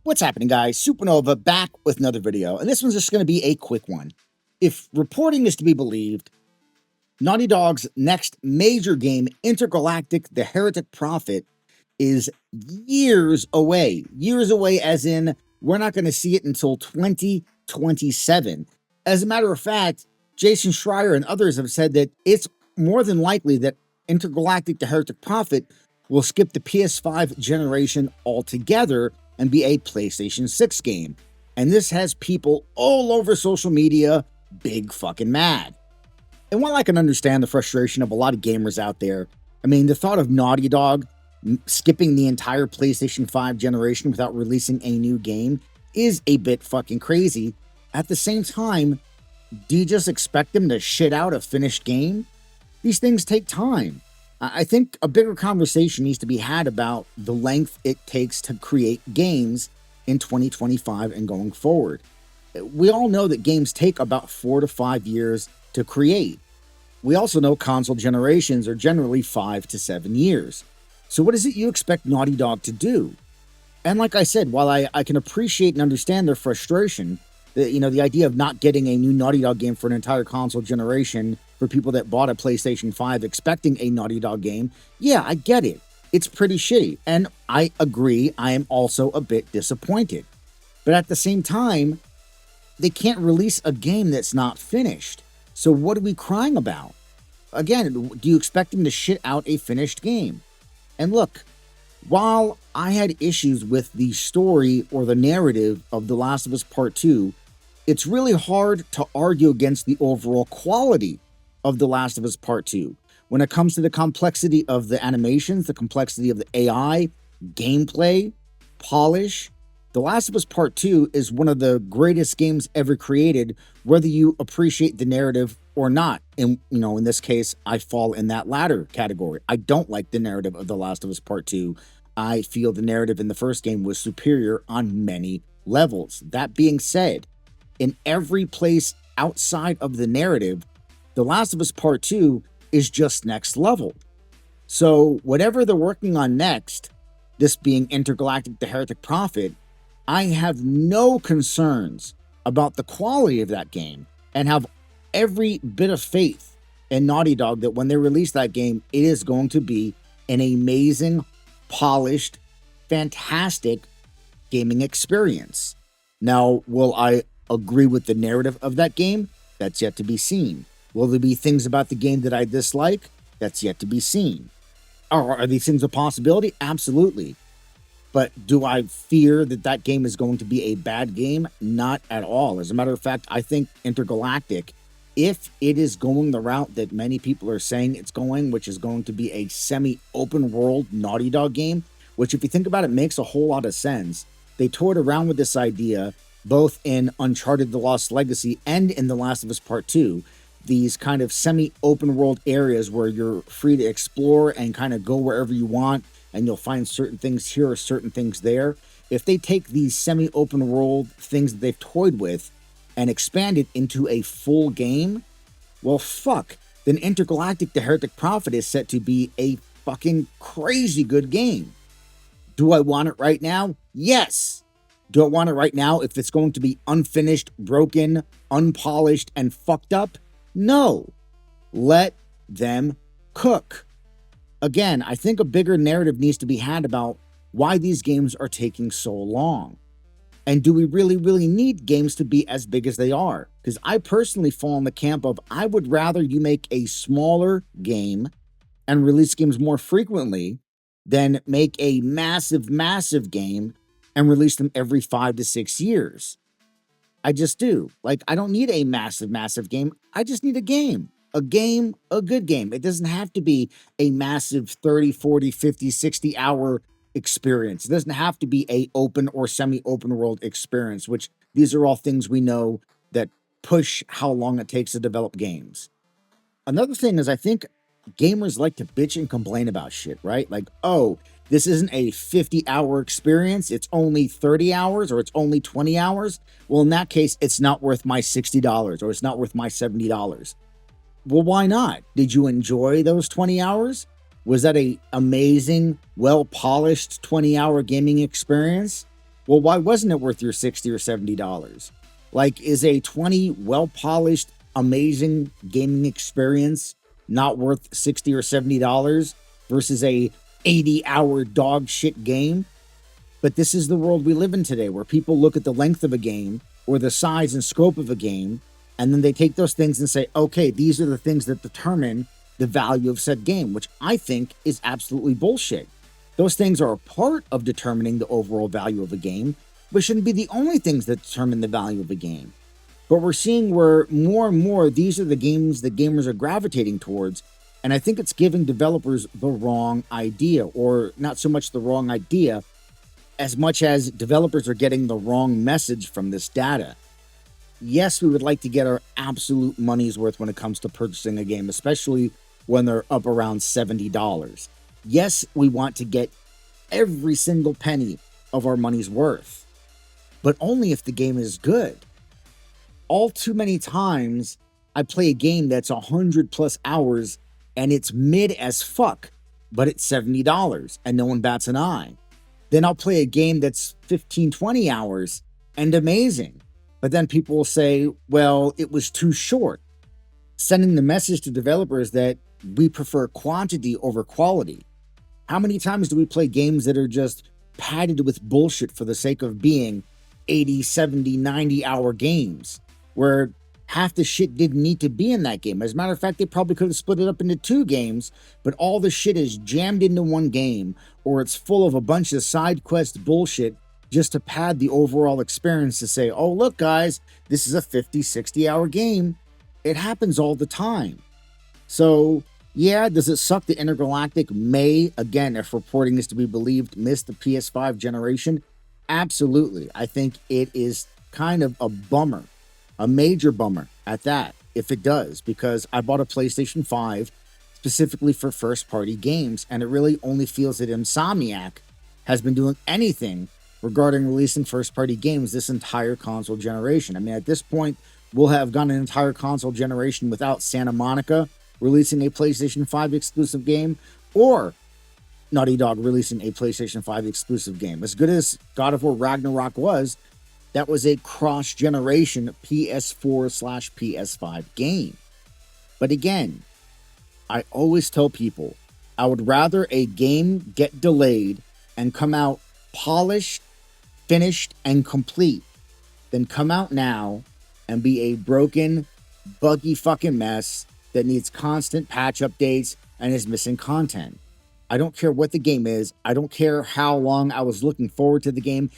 What's happening, guys? Supernova back with another video, and this one's just going to be a quick one. If reporting is to be believed, Naughty Dog's next major game, Intergalactic the Heretic Prophet, is years away. Years away as in we're not going to see it until 2027. As a matter of fact, Jason Schreier and others have said that it's more than likely that Intergalactic the Heretic Prophet will skip the PS5 generation altogether and be a PlayStation 6 game. And this has people all over social media big fucking mad. And while I can understand the frustration of a lot of gamers out there, I mean, the thought of Naughty Dog skipping the entire PlayStation 5 generation without releasing a new game is a bit fucking crazy. At the same time, do you just expect them to shit out a finished game? These things take time. I think a bigger conversation needs to be had about the length it takes to create games in 2025 and going forward. We all know that games take about 4 to 5 years to create. We also know console generations are generally 5 to 7 years. So what is it you expect Naughty Dog to do? And like I said, while I can appreciate and understand their frustration, the idea of not getting a new Naughty Dog game for an entire console generation for people that bought a PlayStation 5 expecting a Naughty Dog game, yeah, I get it. It's pretty shitty. And I agree, I am also a bit disappointed. But at the same time, they can't release a game that's not finished. So what are we crying about? Again, do you expect them to shit out a finished game? And look, while I had issues with the story or the narrative of The Last of Us Part 2, it's really hard to argue against the overall quality of The Last of Us Part 2. When it comes to the complexity of the animations, the complexity of the AI, gameplay, polish, The Last of Us Part 2 is one of the greatest games ever created, whether you appreciate the narrative or not. And, in this case, I fall in that latter category. I don't like the narrative of The Last of Us Part 2. I feel the narrative in the first game was superior on many levels. That being said, in every place outside of the narrative, The Last of Us Part 2 is just next level. So whatever they're working on next, this being Intergalactic the Heretic Prophet, I have no concerns about the quality of that game and have every bit of faith in Naughty Dog that when they release that game, it is going to be an amazing, polished, fantastic gaming experience. Now, will I agree with the narrative of that game? That's yet to be seen. Will there be things about the game that I dislike? That's yet to be seen. Are these things a possibility? Absolutely. But do I fear that that game is going to be a bad game? Not at all. As a matter of fact, I think Intergalactic, if it is going the route that many people are saying it's going, which is going to be a semi-open world Naughty Dog game, which if you think about it, makes a whole lot of sense. They toyed around with this idea both in Uncharted: The Lost Legacy and in The Last of Us Part 2, these kind of semi-open world areas where you're free to explore and kind of go wherever you want, and you'll find certain things here or certain things there. If they take these semi-open world things that they've toyed with and expand it into a full game, well, fuck, then Intergalactic the Heretic Prophet is set to be a fucking crazy good game. Do I want it right now? Yes. Do I want it right now if it's going to be unfinished, broken, unpolished, and fucked up? No. Let them cook. Again, I think a bigger narrative needs to be had about why these games are taking so long. And do we really, really need games to be as big as they are? Because I personally fall in the camp of I would rather you make a smaller game and release games more frequently than make a massive, massive game and release them every 5 to 6 years. I just do. Like, I don't need a massive, massive game. I just need a game. A game, a good game. It doesn't have to be a massive 30, 40, 50, 60 hour experience. It doesn't have to be a open or semi-open world experience, which these are all things we know that push how long it takes to develop games. Another thing is I think gamers like to bitch and complain about shit, right? Like, oh, this isn't a 50-hour experience, it's only 30 hours or it's only 20 hours, well, in that case, it's not worth my $60 or it's not worth my $70. Well, why not? Did you enjoy those 20 hours? Was that a amazing, well-polished 20-hour gaming experience? Well, why wasn't it worth your $60 or $70? Like, is a 20 well-polished, amazing gaming experience not worth $60 or $70 versus a 80-hour dog shit game? But this is the world we live in today, where people look at the length of a game or the size and scope of a game, and then they take those things and say, okay, these are the things that determine the value of said game, which I think is absolutely bullshit. Those things are a part of determining the overall value of a game, but shouldn't be the only things that determine the value of a game. But we're seeing where more and more these are the games that gamers are gravitating towards, and I think it's giving developers the wrong idea, or not so much the wrong idea, as much as developers are getting the wrong message from this data. Yes, we would like to get our absolute money's worth when it comes to purchasing a game, especially when they're up around $70. Yes, we want to get every single penny of our money's worth, but only if the game is good. All too many times, I play a game that's 100 plus hours and it's mid as fuck, but it's $70 and no one bats an eye. Then I'll play a game that's 15, 20 hours and amazing. But then people will say, well, it was too short. Sending the message to developers that we prefer quantity over quality. How many times do we play games that are just padded with bullshit for the sake of being 80, 70, 90-hour games, where half the shit didn't need to be in that game? As a matter of fact, they probably could have split it up into 2 games, but all the shit is jammed into one game, or it's full of a bunch of side quest bullshit just to pad the overall experience to say, oh, look, guys, this is a 50, 60-hour game. It happens all the time. So, yeah, does it suck that Intergalactic may, again, if reporting is to be believed, miss the PS5 generation? Absolutely. I think it is kind of a bummer, a major bummer at that, if it does, because I bought a PlayStation 5 specifically for first-party games, and it really only feels that Insomniac has been doing anything regarding releasing first-party games this entire console generation. I mean, at this point, we'll have gone an entire console generation without Santa Monica releasing a PlayStation 5 exclusive game, or Naughty Dog releasing a PlayStation 5 exclusive game. As good as God of War Ragnarok was, that was a cross-generation PS4/PS5 game. But again, I always tell people, I would rather a game get delayed and come out polished, finished, and complete than come out now and be a broken, buggy fucking mess that needs constant patch updates and is missing content. I don't care what the game is. I don't care how long I was looking forward to the game.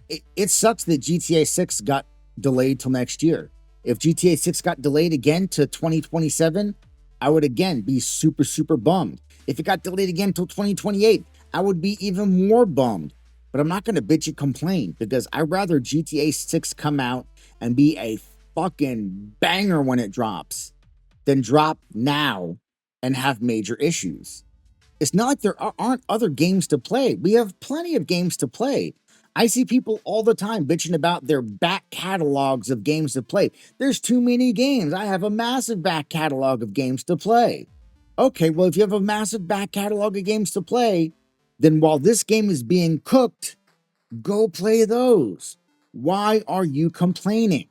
It sucks that GTA 6 got delayed till next year. If GTA 6 got delayed again to 2027, I would again be super, super bummed. If it got delayed again till 2028, I would be even more bummed. But I'm not going to bitch and complain, because I'd rather GTA 6 come out and be a fucking banger when it drops than drop now and have major issues. It's not like there aren't other games to play. We have plenty of games to play. I see people all the time bitching about their back catalogs of games to play. There's too many games. I have a massive back catalog of games to play. Okay, well, if you have a massive back catalog of games to play, then while this game is being cooked, go play those. Why are you complaining?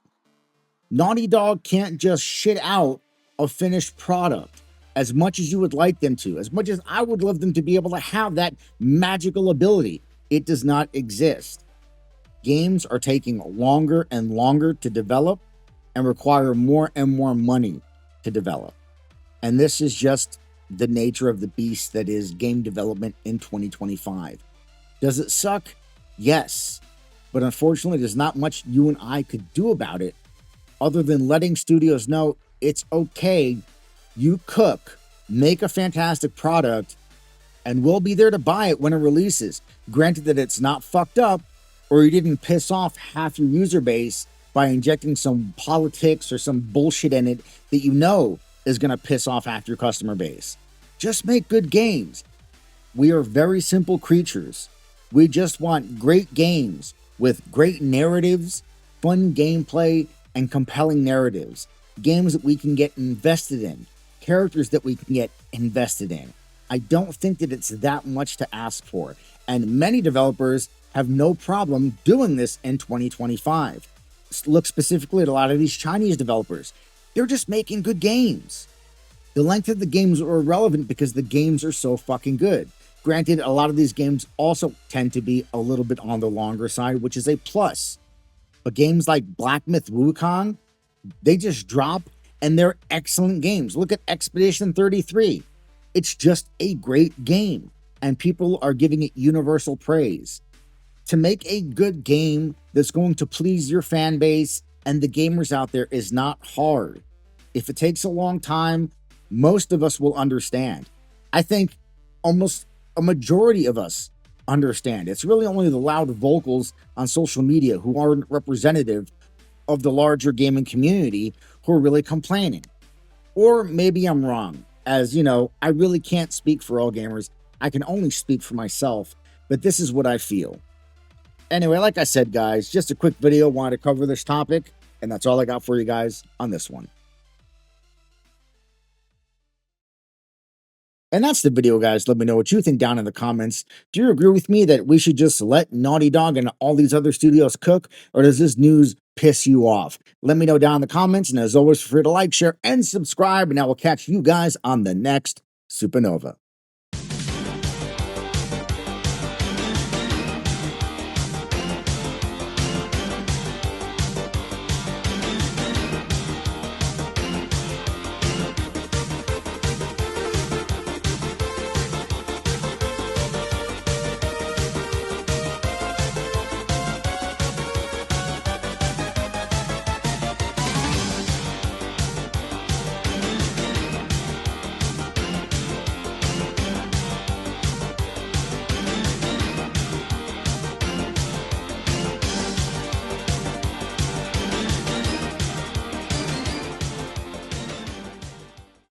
Naughty Dog can't just shit out a finished product as much as you would like them to, as much as I would love them to be able to have that magical ability. It does not exist. Games are taking longer and longer to develop and require more and more money to develop. And this is just the nature of the beast that is game development in 2025. Does it suck? Yes. But unfortunately, there's not much you and I could do about it other than letting studios know it's okay. You cook, make a fantastic product, and we'll be there to buy it when it releases. Granted that it's not fucked up, or you didn't piss off half your user base by injecting some politics or some bullshit in it that you know is going to piss off half your customer base. Just make good games. We are very simple creatures. We just want great games with great narratives, fun gameplay, and compelling narratives. Games that we can get invested in, characters that we can get invested in. I don't think that it's that much to ask for, and many developers have no problem doing this in 2025. Look specifically at a lot of these Chinese developers. They're just making good games. The length of the games are irrelevant because the games are so fucking good. Granted, a lot of these games also tend to be a little bit on the longer side, which is a plus. But games like Black Myth Wukong, they just drop and they're excellent games. Look at Expedition 33. It's just a great game, and people are giving it universal praise. To make a good game that's going to please your fan base and the gamers out there is not hard. If it takes a long time, most of us will understand. I think almost a majority of us understand. It's really only the loud vocals on social media who aren't representative of the larger gaming community who are really complaining. Or maybe I'm wrong, as you know, I really can't speak for all gamers. I can only speak for myself, but this is what I feel. Anyway, like I said, guys, just a quick video, wanted to cover this topic, and that's all I got for you guys on this one. And that's the video, guys. Let me know what you think down in the comments. Do you agree with me that we should just let Naughty Dog and all these other studios cook, or does this news piss you off? Let me know down in the comments, and as always, feel free to like, share, and subscribe, and I will catch you guys on the next Supernova.